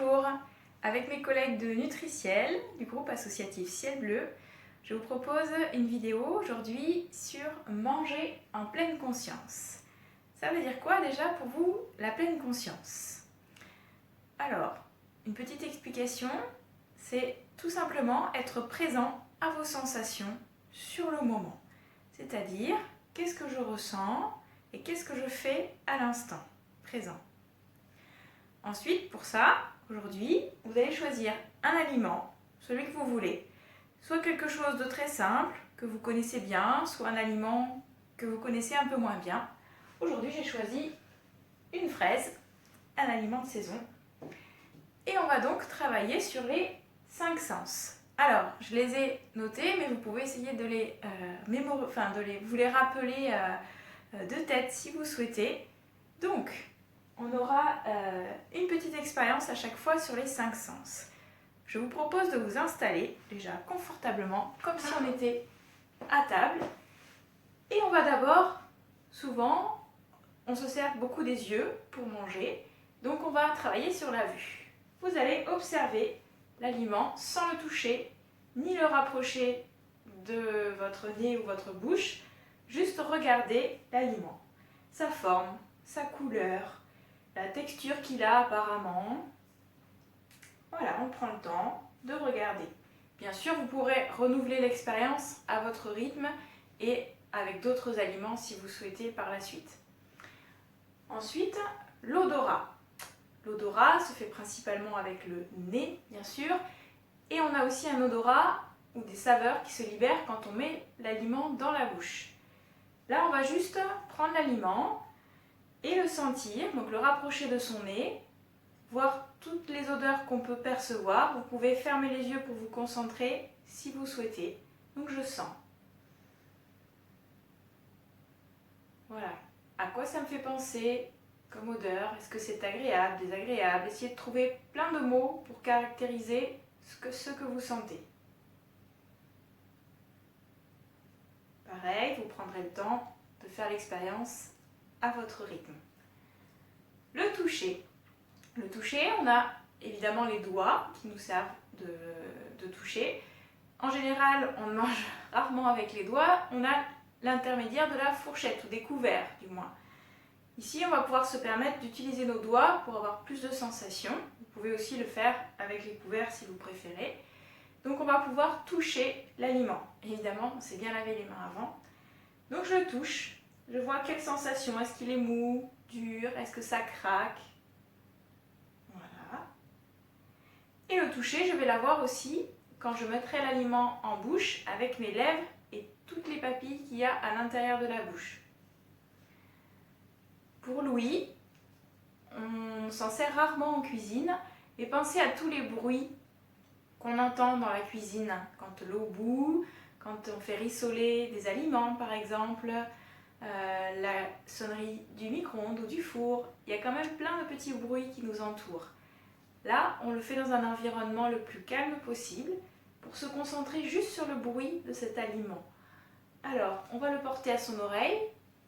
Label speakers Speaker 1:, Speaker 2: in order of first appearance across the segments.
Speaker 1: Bonjour, avec mes collègues de Nutriciel, du groupe associatif Ciel Bleu, je vous propose une vidéo aujourd'hui sur manger en pleine conscience. Ça veut dire quoi déjà pour vous, la pleine conscience? Alors, une petite explication, c'est tout simplement être présent à vos sensations sur le moment. C'est-à-dire, qu'est-ce que je ressens et qu'est-ce que je fais à l'instant présent. Ensuite, pour ça, aujourd'hui, vous allez choisir un aliment, celui que vous voulez. Soit quelque chose de très simple, que vous connaissez bien, soit un aliment que vous connaissez un peu moins bien. Aujourd'hui, j'ai choisi une fraise, un aliment de saison. Et on va donc travailler sur les 5 sens. Alors, je les ai notés, mais vous pouvez essayer de vous les rappeler de tête si vous souhaitez. Donc, on aura une petite expérience à chaque fois sur les 5 sens. Je vous propose de vous installer déjà confortablement, comme si on était à table. Et on va d'abord, souvent, on se sert beaucoup des yeux pour manger, donc on va travailler sur la vue. Vous allez observer l'aliment sans le toucher, ni le rapprocher de votre nez ou votre bouche, juste regarder l'aliment, sa forme, sa couleur, la texture qu'il a apparemment. Voilà, on prend le temps de regarder. Bien sûr, vous pourrez renouveler l'expérience à votre rythme et avec d'autres aliments si vous souhaitez par la suite. Ensuite, l'odorat. L'odorat se fait principalement avec le nez, bien sûr, et on a aussi un odorat ou des saveurs qui se libèrent quand on met l'aliment dans la bouche. Là, on va juste prendre l'aliment et le sentir, donc le rapprocher de son nez, voir toutes les odeurs qu'on peut percevoir. Vous pouvez fermer les yeux pour vous concentrer si vous souhaitez. Donc je sens. Voilà. À quoi ça me fait penser comme odeur? Est-ce que c'est agréable, désagréable? Essayez de trouver plein de mots pour caractériser ce que vous sentez. Pareil, vous prendrez le temps de faire l'expérience à votre rythme. Le toucher. Le toucher, on a évidemment les doigts qui nous servent de toucher. En général, on mange rarement avec les doigts, on a l'intermédiaire de la fourchette ou des couverts du moins. Ici, on va pouvoir se permettre d'utiliser nos doigts pour avoir plus de sensations. Vous pouvez aussi le faire avec les couverts si vous préférez. Donc on va pouvoir toucher l'aliment. Évidemment, on s'est bien lavé les mains avant. Donc je le touche, je vois quelle sensation, est-ce qu'il est mou, dur, est-ce que ça craque? Voilà. Et le toucher, je vais l'avoir aussi quand je mettrai l'aliment en bouche avec mes lèvres et toutes les papilles qu'il y a à l'intérieur de la bouche. Pour l'ouïe, on s'en sert rarement en cuisine, mais pensez à tous les bruits qu'on entend dans la cuisine, quand l'eau bout, quand on fait rissoler des aliments par exemple, la sonnerie du micro-ondes ou du four, il y a quand même plein de petits bruits qui nous entourent. Là, on le fait dans un environnement le plus calme possible pour se concentrer juste sur le bruit de cet aliment. Alors, on va le porter à son oreille,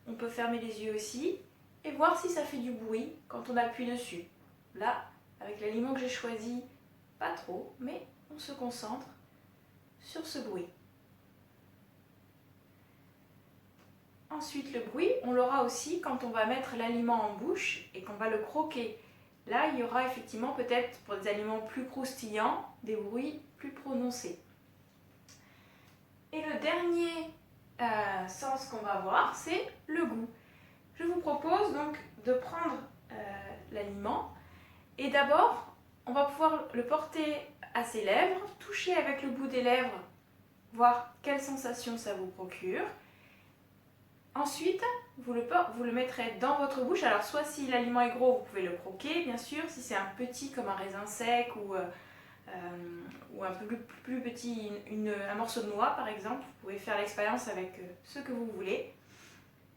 Speaker 1: on peut fermer les yeux aussi et voir si ça fait du bruit quand on appuie dessus. Là, avec l'aliment que j'ai choisi, pas trop, mais on se concentre sur ce bruit. Ensuite, le bruit, on l'aura aussi quand on va mettre l'aliment en bouche et qu'on va le croquer. Là, il y aura effectivement peut-être pour des aliments plus croustillants, des bruits plus prononcés. Et le dernier sens qu'on va voir, c'est le goût. Je vous propose donc de prendre l'aliment et d'abord, on va pouvoir le porter à ses lèvres, toucher avec le bout des lèvres, voir quelle sensation ça vous procure. Ensuite, vous le mettrez dans votre bouche. Alors, soit si l'aliment est gros, vous pouvez le croquer, bien sûr. Si c'est un petit, comme un raisin sec ou un peu plus petit, un morceau de noix, par exemple, vous pouvez faire l'expérience avec ce que vous voulez.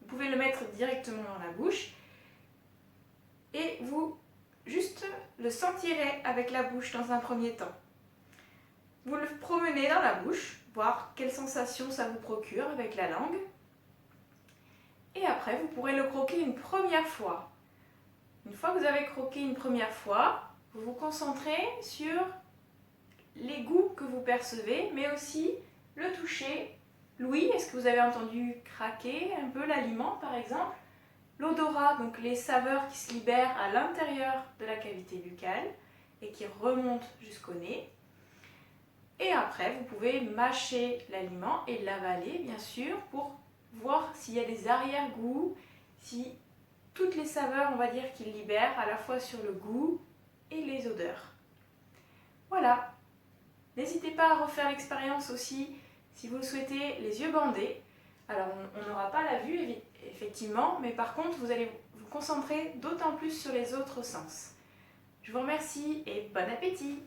Speaker 1: Vous pouvez le mettre directement dans la bouche et vous juste le sentirez avec la bouche dans un premier temps. Vous le promenez dans la bouche, voir quelle sensation ça vous procure avec la langue. Et après, vous pourrez le croquer une première fois. Une fois que vous avez croqué une première fois, vous vous concentrez sur les goûts que vous percevez, mais aussi le toucher. L'ouïe, est-ce que vous avez entendu craquer un peu l'aliment par exemple? L'odorat, donc les saveurs qui se libèrent à l'intérieur de la cavité buccale et qui remontent jusqu'au nez. Et après, vous pouvez mâcher l'aliment et l'avaler, bien sûr, pour voir s'il y a des arrière-goûts, si toutes les saveurs, on va dire, qu'il libère, à la fois sur le goût et les odeurs. Voilà. N'hésitez pas à refaire l'expérience aussi, si vous le souhaitez, les yeux bandés. Alors, on n'aura pas la vue, effectivement, mais par contre, vous allez vous concentrer d'autant plus sur les autres sens. Je vous remercie et bon appétit!